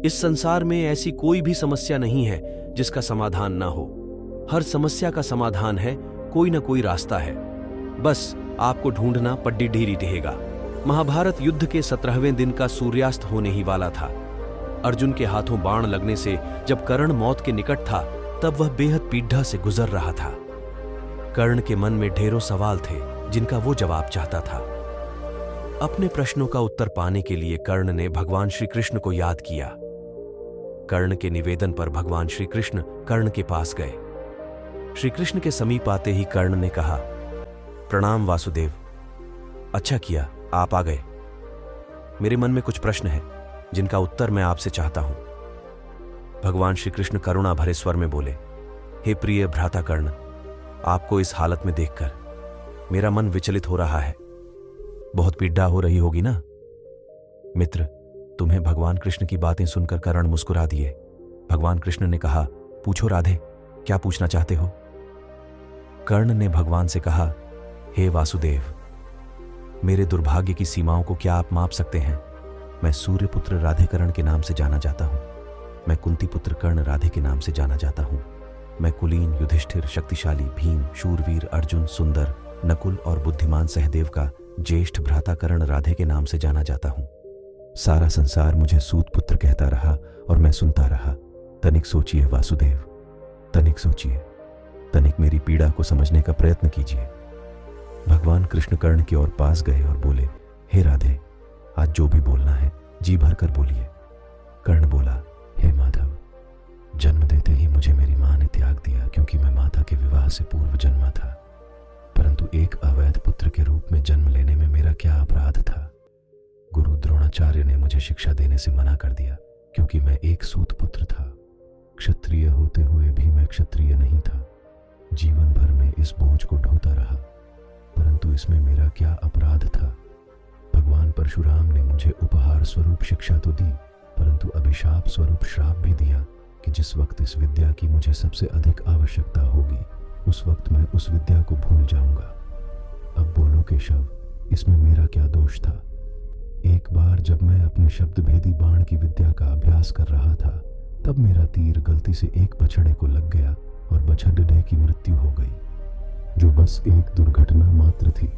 इस संसार में ऐसी कोई भी समस्या नहीं है जिसका समाधान ना हो। हर समस्या का समाधान है, कोई ना कोई रास्ता है, बस आपको ढूंढना पड्डी ढीली रहेगा। महाभारत युद्ध के 17वें दिन का सूर्यास्त होने ही वाला था। अर्जुन के हाथों बाण लगने से जब कर्ण मौत के निकट था, तब वह बेहद पीढ़ा से गुजर रहा था। कर्ण के मन में ढेरों सवाल थे जिनका वो जवाब चाहता था। अपने प्रश्नों का उत्तर पाने के लिए कर्ण ने भगवान श्री कृष्ण को याद किया। कर्ण के निवेदन पर भगवान श्री कृष्ण कर्ण के पास गए। श्री कृष्ण के समीप आते ही कर्ण ने कहा, प्रणाम वासुदेव, अच्छा किया आप आ गए। मेरे मन में कुछ प्रश्न हैं जिनका उत्तर मैं आपसे चाहता हूं। भगवान श्री कृष्ण करुणा भरे स्वर में बोले, हे प्रिय भ्राता कर्ण, आपको इस हालत में देखकर मेरा मन विचलित हो रहा है। बहुत पीड़ा हो रही होगी ना? मित्र, तुम्हें भगवान कृष्ण की बातें सुनकर कर्ण मुस्कुरा दिए। भगवान कृष्ण ने कहा, पूछो राधे, क्या पूछना चाहते हो? कर्ण ने भगवान से कहा, हे वासुदेव, मेरे दुर्भाग्य की सीमाओं को क्या आप माप सकते हैं? मैं सूर्यपुत्र राधेकर्ण के नाम से जाना जाता हूं। मैं कुंती पुत्र कर्ण राधे के नाम से जाना जाता हूं। मैं कुलीन, युधिष्ठिर, शक्तिशाली भीम, शूरवीर अर्जुन, सुंदर नकुल और बुद्धिमान सहदेव का ज्येष्ठ भ्राता कर्ण राधे के नाम से जाना जाता हूं। सारा संसार मुझे सूत पुत्र कहता रहा और मैं सुनता रहा। तनिक सोचिए वासुदेव, तनिक सोचिए, तनिक मेरी पीड़ा को समझने का प्रयत्न कीजिए। भगवान कृष्ण कर्ण की ओर पास गए और बोले, हे राधे, आज जो भी बोलना है जी भर कर बोलिए। कर्ण बोला, हे माधव, जन्म देते ही मुझे मेरी मां ने त्याग दिया क्योंकि मैं माता के विवाह से पूर्व जन्मा था। परंतु एक अवैध पुत्र के रूप में जन्म लेने में मेरा क्या अपराध था? गुरु द्रोणाचार्य ने मुझे शिक्षा देने से मना कर दिया क्योंकि मैं एक सूत पुत्र था। क्षत्रिय होते हुए भी मैं क्षत्रिय नहीं था। जीवन भर में इस बोझ को ढोता रहा, परंतु इसमें मेरा क्या अपराध था? भगवान परशुराम ने मुझे उपहार स्वरूप शिक्षा तो दी, परंतु अभिशाप स्वरूप श्राप भी दिया कि जिस वक्त इस विद्या की मुझे सबसे अधिक आवश्यकता होगी, उस वक्त मैं उस विद्या को भूल जाऊंगा। अब बोलो केशव, इसमें मेरा क्या दोष था? एक बार जब मैं अपने शब्द भेदी बाण की विद्या का अभ्यास कर रहा था, तब मेरा तीर गलती से एक बछड़े को लग गया और बछड़े की मृत्यु हो गई, जो बस एक दुर्घटना मात्र थी।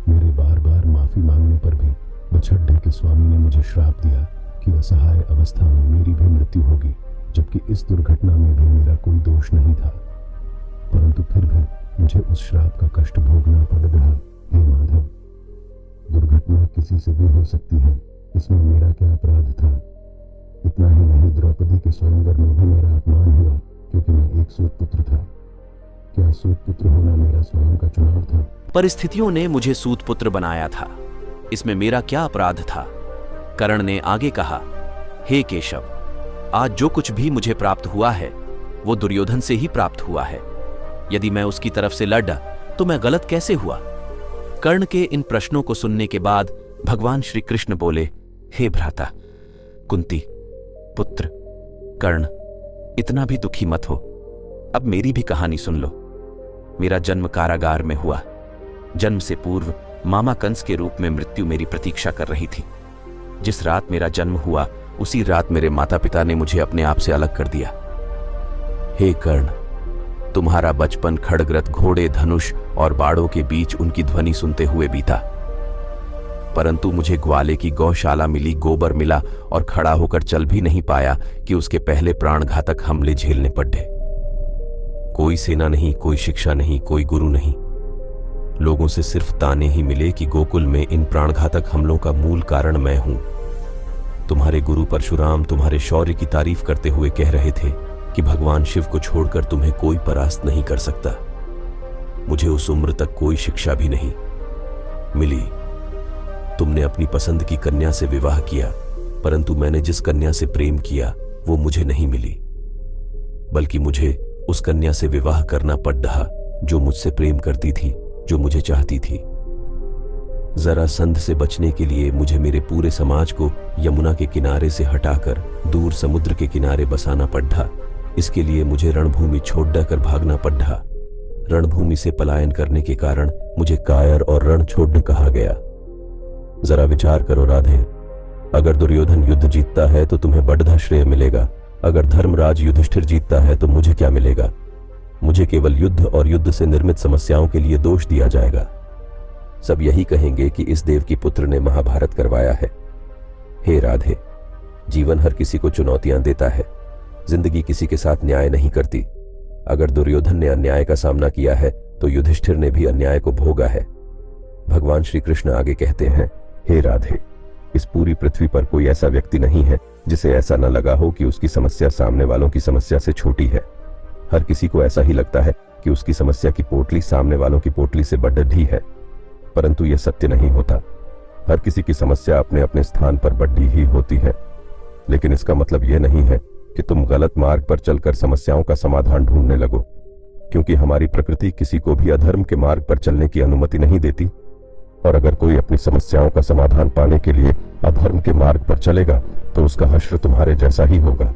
मेरे बार बार माफी मांगने पर भी बछड़े के स्वामी ने मुझे श्राप दिया कि असहाय अवस्था में मेरी भी मृत्यु होगी, जबकि इस दुर्घटना में भी मेरा कोई दोष नहीं था। परंतु फिर भी मुझे उस श्राप का कष्ट भोगना पड़ रहा। हे माधव, दुर्घटना किसी से भी हो सकती है, इसमें मेरा क्या अपराध था? इतना ही नहीं, द्रौपदी के स्वयंवर में भी मेरा अपमान हुआ क्योंकि मैं एक सूत पुत्र था। क्या सूत पुत्र होना मेरा स्वयं का चुनाव था? परिस्थितियों ने मुझे सूत पुत्र बनाया था, इसमें मेरा क्या अपराध था? कर्ण ने आगे कहा, हे केशव, आज जो कुछ भी मुझे प्राप्त हुआ है वो दुर्योधन से ही प्राप्त हुआ है। यदि मैं उसकी तरफ से लड़ा तो मैं गलत कैसे हुआ? कर्ण के इन प्रश्नों को सुनने के बाद भगवान श्री कृष्ण बोले, हे भ्राता कुंती पुत्र कर्ण, इतना भी दुखी मत हो। अब मेरी भी कहानी सुन लो। मेरा जन्म कारागार में हुआ। जन्म से पूर्व मामा कंस के रूप में मृत्यु मेरी प्रतीक्षा कर रही थी। जिस रात मेरा जन्म हुआ, उसी रात मेरे माता पिता ने मुझे अपने आप से अलग कर दिया। हे कर्ण, तुम्हारा बचपन खड़गरथ, घोड़े, धनुष और बाड़ों के बीच उनकी ध्वनि सुनते हुए बीता। परंतु मुझे ग्वाले की गौशाला मिली, गोबर मिला और खड़ा होकर चल भी नहीं पाया कि उसके पहले प्राणघातक हमले झेलने पड़े। कोई सेना नहीं, कोई शिक्षा नहीं, कोई गुरु नहीं। लोगों से सिर्फ ताने ही मिले कि गोकुल में इन प्राणघातक हमलों का मूल कारण मैं हूं। तुम्हारे गुरु परशुराम तुम्हारे शौर्य की तारीफ करते हुए कह रहे थे कि भगवान शिव को छोड़कर तुम्हें कोई परास्त नहीं कर सकता। मुझे उस उम्र तक कोई शिक्षा भी नहीं मिली। तुमने अपनी पसंद की कन्या से विवाह किया, परंतु मैंने जिस कन्या से प्रेम किया वो मुझे नहीं मिली, बल्कि मुझे उस कन्या से विवाह करना पड़ रहा जो मुझसे प्रेम करती थी, जो मुझे चाहती थी। जरासंध से बचने के लिए मुझे मेरे पूरे समाज को यमुना के किनारे से हटाकर दूर समुद्र के किनारे बसाना पड़ा। इसके लिए मुझे रणभूमि छोड़कर भागना पड़ा। रणभूमि से पलायन करने के कारण मुझे कायर और रण छोड़ कहा गया। जरा विचार करो राधे, अगर दुर्योधन युद्ध जीतता है तो तुम्हें बढ़धा श्रेय मिलेगा, अगर धर्मराज युधिष्ठिर जीतता है तो मुझे क्या मिलेगा? मुझे केवल युद्ध और युद्ध से निर्मित समस्याओं के लिए दोष दिया जाएगा। सब यही कहेंगे कि इस देव की पुत्र ने महाभारत करवाया है। हे राधे, जीवन हर किसी को चुनौतियां देता है, जिंदगी किसी के साथ न्याय नहीं करती। अगर दुर्योधन ने अन्याय का सामना किया है तो युधिष्ठिर ने भी अन्याय को भोगा है। भगवान श्री कृष्ण आगे कहते हैं, हे राधे, इस पूरी पृथ्वी पर कोई ऐसा व्यक्ति नहीं है जिसे ऐसा न लगा हो कि उसकी समस्या सामने वालों की समस्या से छोटी है। हर किसी को ऐसा ही लगता है कि उसकी समस्या की पोटली सामने वालों की पोटली से बढ़ी है, परंतु यह सत्य नहीं होता। हर किसी की समस्या अपने अपने स्थान पर बढ़ी ही होती है, लेकिन इसका मतलब यह नहीं है कि तुम गलत मार्ग पर चलकर समस्याओं का समाधान ढूंढने लगो, क्योंकि हमारी प्रकृति किसी को भी अधर्म के मार्ग पर चलने की अनुमति नहीं देती। और अगर कोई अपनी समस्याओं का समाधान पाने के लिए अधर्म के मार्ग पर चलेगा तो उसका हश्र तुम्हारे जैसा ही होगा।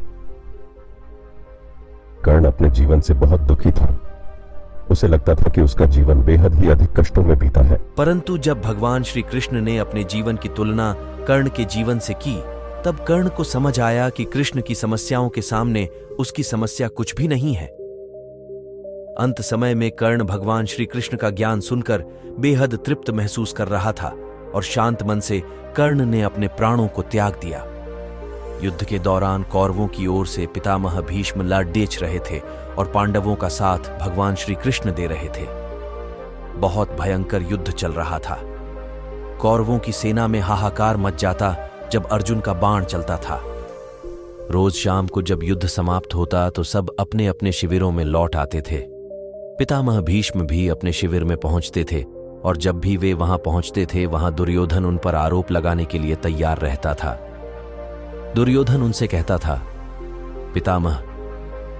कर्ण अपने जीवन से बहुत दुखी था। उसे लगता था कि उसका जीवन बेहद ही अधिक कष्टों में बीता है। परंतु जब भगवान श्री कृष्ण ने अपने जीवन की तुलना कर्ण के जीवन से की, तब कर्ण को समझ आया कि कृष्ण की समस्याओं के सामने उसकी समस्या कुछ भी नहीं है। अंत समय में कर्ण भगवान श्री कृष्ण का ज्ञान सुनकर बेहद तृप्त महसूस कर रहा था और शांत मन से कर्ण ने अपने प्राणों को त्याग दिया। युद्ध के दौरान कौरवों की ओर से पितामह भीष्म लाडेच रहे थे और पांडवों का साथ भगवान श्री कृष्ण दे रहे थे। बहुत भयंकर युद्ध चल रहा था। कौरवों की सेना में हाहाकार मच जाता जब अर्जुन का बाण चलता था। रोज शाम को जब युद्ध समाप्त होता तो सब अपने अपने शिविरों में लौट आते थे। पितामह भीष्म भी अपने शिविर में पहुंचते थे और जब भी वे वहां पहुंचते थे वहां दुर्योधन उन पर आरोप लगाने के लिए तैयार रहता था। दुर्योधन उनसे कहता था, पितामह,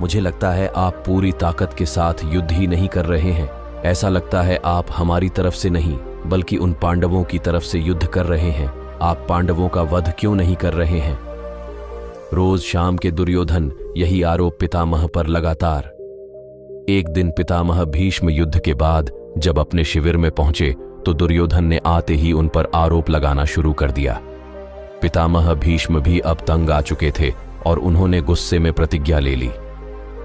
मुझे लगता है आप पूरी ताकत के साथ युद्ध ही नहीं कर रहे हैं। ऐसा लगता है आप हमारी तरफ से नहीं बल्कि उन पांडवों की तरफ से युद्ध कर रहे हैं। आप पांडवों का वध क्यों नहीं कर रहे हैं? रोज शाम के दुर्योधन यही आरोप पितामह पर लगातार। एक दिन पितामह भीष्म युद्ध के बाद जब अपने शिविर में पहुंचे तो दुर्योधन ने आते ही उन पर आरोप लगाना शुरू कर दिया। पितामह भीष्म भी अब तंग आ चुके थे और उन्होंने गुस्से में प्रतिज्ञा ले ली,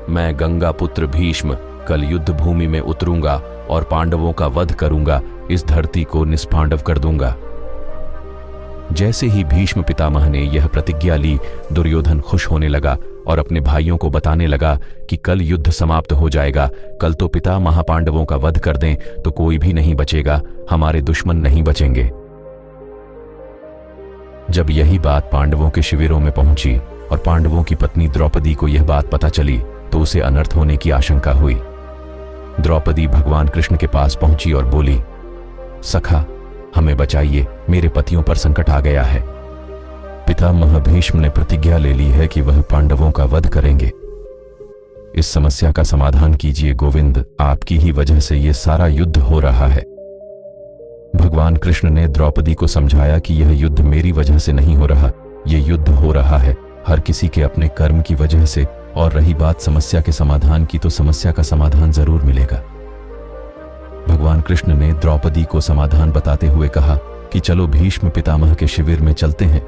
मैं गंगा पुत्र भीष्म कल युद्ध भूमि में उतरूंगा और पांडवों का वध करूंगा, इस धरती को निष्पांडव कर दूंगा। जैसे ही भीष्म पितामह ने यह प्रतिज्ञा ली, दुर्योधन खुश होने लगा और अपने भाइयों को बताने लगा कि कल युद्ध समाप्त हो जाएगा। कल तो पिता महापांडवों का वध कर दें तो कोई भी नहीं बचेगा, हमारे दुश्मन नहीं बचेंगे। जब यही बात पांडवों के शिविरों में पहुंची और पांडवों की पत्नी द्रौपदी को यह बात पता चली तो उसे अनर्थ होने की आशंका हुई। द्रौपदी भगवान कृष्ण के पास पहुंची और बोली, सखा, हमें बचाइए, मेरे पतियों पर संकट आ गया है। पितामह भीष्म ने प्रतिज्ञा ले ली है कि वह पांडवों का वध करेंगे। इस समस्या का समाधान कीजिए गोविंद, आपकी ही वजह से ये सारा युद्ध हो रहा है। भगवान कृष्ण ने द्रौपदी को समझाया कि यह युद्ध मेरी वजह से नहीं हो रहा, यह युद्ध हो रहा है हर किसी के अपने कर्म की वजह से। और रही बात समस्या के समाधान की, तो समस्या का समाधान जरूर मिलेगा। भगवान कृष्ण ने द्रौपदी को समाधान बताते हुए कहा कि चलो भीष्म पितामह के शिविर में चलते हैं।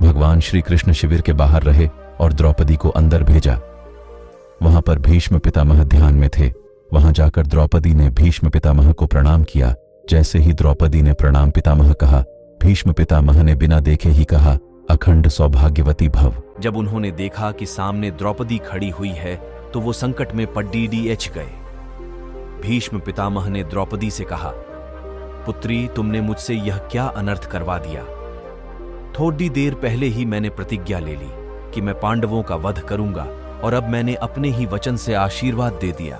भगवान श्री कृष्ण शिविर के बाहर रहे और द्रौपदी को अंदर भेजा। वहां पर भीष्म पितामह ध्यान में थे। वहां जाकर द्रौपदी ने भीष्म पितामह को प्रणाम किया। जैसे ही द्रौपदी ने प्रणाम पितामह कहा, भीष्म पितामह ने बिना देखे ही कहा, अखंड सौभाग्यवती भव। जब उन्होंने देखा कि सामने द्रौपदी खड़ी हुई है तो वो संकट में पड्डीडीएच गए। भीष्म पितामह ने द्रौपदी से कहा, पुत्री, तुमने मुझसे यह क्या अनर्थ करवा दिया? थोड़ी देर पहले ही मैंने प्रतिज्ञा ले ली कि मैं पांडवों का वध करूंगा और अब मैंने अपने ही वचन से आशीर्वाद दे दिया।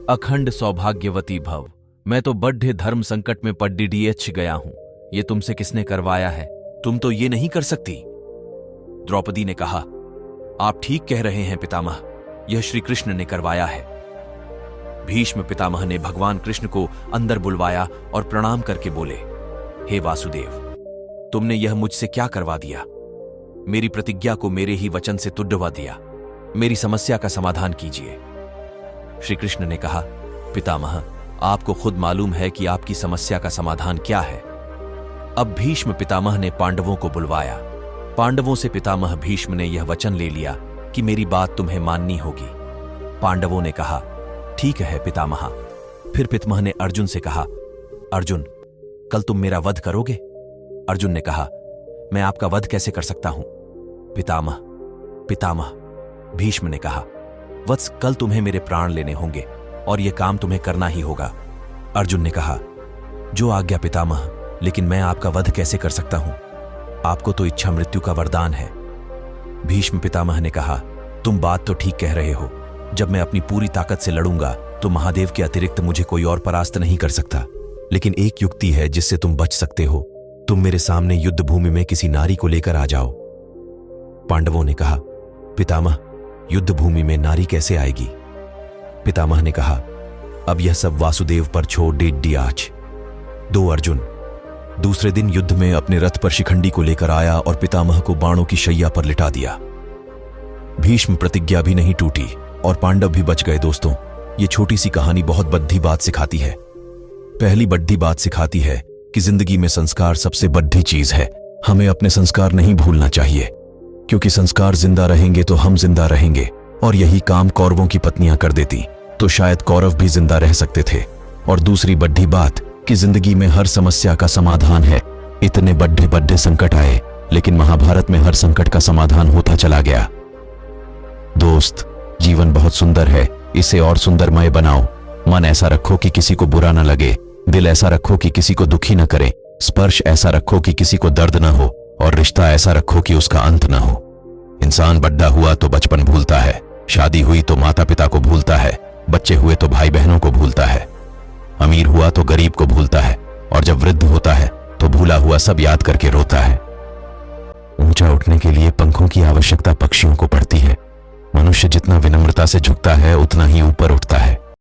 अखंड सौभाग्यवती भव। मैं तो बड्ढे धर्म संकट में पड्डीडीएच गया हूं। ये तुमसे किसने करवाया है? तुम तो ये नहीं कर सकती। द्रौपदी ने कहा, आप ठीक कह रहे हैं पितामह, यह श्री कृष्ण ने करवाया है। भीष्म पितामह ने भगवान कृष्ण को अंदर बुलवाया और प्रणाम करके बोले, हे वासुदेव, तुमने यह मुझसे क्या करवा दिया? मेरी प्रतिज्ञा को मेरे ही वचन से तुड़वा दिया। मेरी समस्या का समाधान कीजिए। श्री कृष्ण ने कहा, पितामह, आपको खुद मालूम है कि आपकी समस्या का समाधान क्या है। अब भीष्म पितामह ने पांडवों को बुलवाया। पांडवों से पितामह भीष्म ने यह वचन ले लिया कि मेरी बात तुम्हें माननी होगी। पांडवों ने कहा, ठीक है पितामह। फिर पितामह ने अर्जुन से कहा, अर्जुन, कल तुम मेरा वध करोगे? अर्जुन ने कहा, मैं आपका वध कैसे कर सकता हूं? पितामह पितामह। भीष्म ने कहा, वत्स, कल तुम्हें मेरे प्राण लेने होंगे और यह काम तुम्हें करना ही होगा। अर्जुन ने कहा, जो आज्ञा पितामह, लेकिन मैं आपका वध कैसे कर सकता हूं? आपको तो इच्छा मृत्यु का वरदान है। भीष्म पितामह ने कहा, तुम बात तो ठीक कह रहे हो। जब मैं अपनी पूरी ताकत से लड़ूंगा तो महादेव के अतिरिक्त मुझे कोई और परास्त नहीं कर सकता। लेकिन एक युक्ति है जिससे तुम बच सकते हो। तुम मेरे सामने युद्ध भूमि में किसी नारी को लेकर आ जाओ। पांडवों ने कहा, पितामह, युद्ध भूमि में नारी कैसे आएगी? पितामह ने कहा, अब यह सब वासुदेव पर छोड़ दे आज। 2 अर्जुन दूसरे दिन युद्ध में अपने रथ पर शिखंडी को लेकर आया और पितामह को बाणों की शैया पर लिटा दिया। भीष्म प्रतिज्ञा भी नहीं टूटी और पांडव भी बच गए। दोस्तों, ये छोटी सी कहानी बहुत बड़ी बात सिखाती है। पहली बड़ी बात सिखाती है कि जिंदगी में संस्कार सबसे बड़ी चीज है। हमें अपने संस्कार नहीं भूलना चाहिए, क्योंकि संस्कार जिंदा रहेंगे तो हम जिंदा रहेंगे। और यही काम कौरवों की पत्नियां कर देती तो शायद कौरव भी जिंदा रह सकते थे। और दूसरी बड़ी बात कि जिंदगी में हर समस्या का समाधान है। इतने बड़े बड़े संकट आए, लेकिन महाभारत में हर संकट का समाधान होता चला गया। दोस्त, जीवन बहुत सुंदर है, इसे और सुंदरमय बनाओ। मन ऐसा रखो कि किसी को बुरा न लगे, दिल ऐसा रखो कि किसी को दुखी न करे, स्पर्श ऐसा रखो कि किसी को दर्द न हो, और रिश्ता ऐसा रखो कि उसका अंत न हो। इंसान बड़ा हुआ तो बचपन भूलता है, शादी हुई तो माता पिता को भूलता है, बच्चे हुए तो भाई बहनों को भूलता है, अमीर हुआ तो गरीब को भूलता है, और जब वृद्ध होता है तो भूला हुआ सब याद करके रोता है। ऊंचा उठने के लिए पंखों की आवश्यकता पक्षियों को पड़ती है। मनुष्य जितना विनम्रता से झुकता है उतना ही ऊपर उठता है।